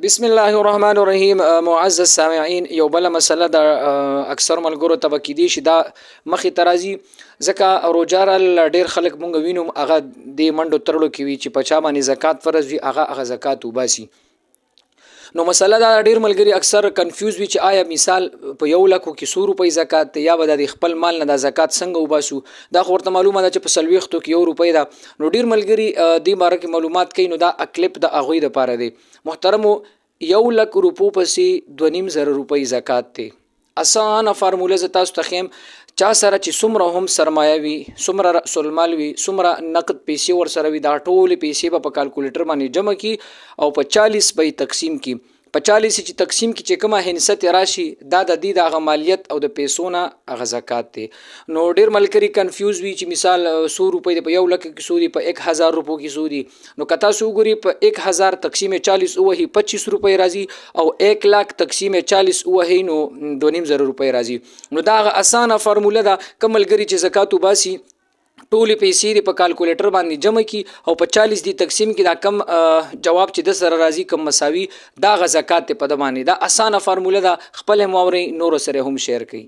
بسم الله الرحمن الرحیم. معزز سامعین، یو بل مسله د اکثر ملګرو ته کیدی شي دا مخې ترازی ځکه روجار ډیر خلک مونږ وینم هغه د منډو ترلو کې وی چې پچا باندې زکات فرض وي هغه زکات وباسي. نو مسله دا ډیر ملګری اکثر کنفیوز وي چې آیا مثال په 1 لک کې 100 روپۍ زکات یا به د خپل مال نه د زکات څنګه وباسو. دا خورته معلومه ده چې په سلويختو کې 1 روپۍ ده. نو ډیر ملګری د باره کې معلومات کوي. نو دا اکلیپ د اغوی د پاره دی محترمو. 1 لک روپو پسې 2.5 روپۍ زکات دی. اسانه فارموله ز تاسو ته خیم. چا سره چې څومره هم سرمایه وي څومره رأس المال وي څومره نقد پیسې ور سره وي دا ټول پیسې په کالکولیټر باندې جمع کی او په 40 به تقسیم کی. په 40 چې تقسیم کی چې کومه هنست راشي دا د دې د غمالیت او د پیسو نه غ زکات دی. نو ډیر ملګری کنفیوز وي چې مثال 100 روپۍ په 1 لک کې سودی په 1000 روپو کې سودی. نو کتا سو ګوري په 1000 تقسیم 40 وهي 25 روپۍ راځي او 1 لک تقسیم 40 وهي نو 2.5 روپۍ راځي. نو دا اسانه فارموله ده. کملګری چې زکات وباسي ټولې پیسې په کالکولیټر باندې جمع کی او په 40 دی تقسیم کی دا کم جواب چې د سره راځي کم مساوي دا غ زکات په د باندې. دا اسانه فارموله ده. خپل ماوري نور سره هم شیر کړئ.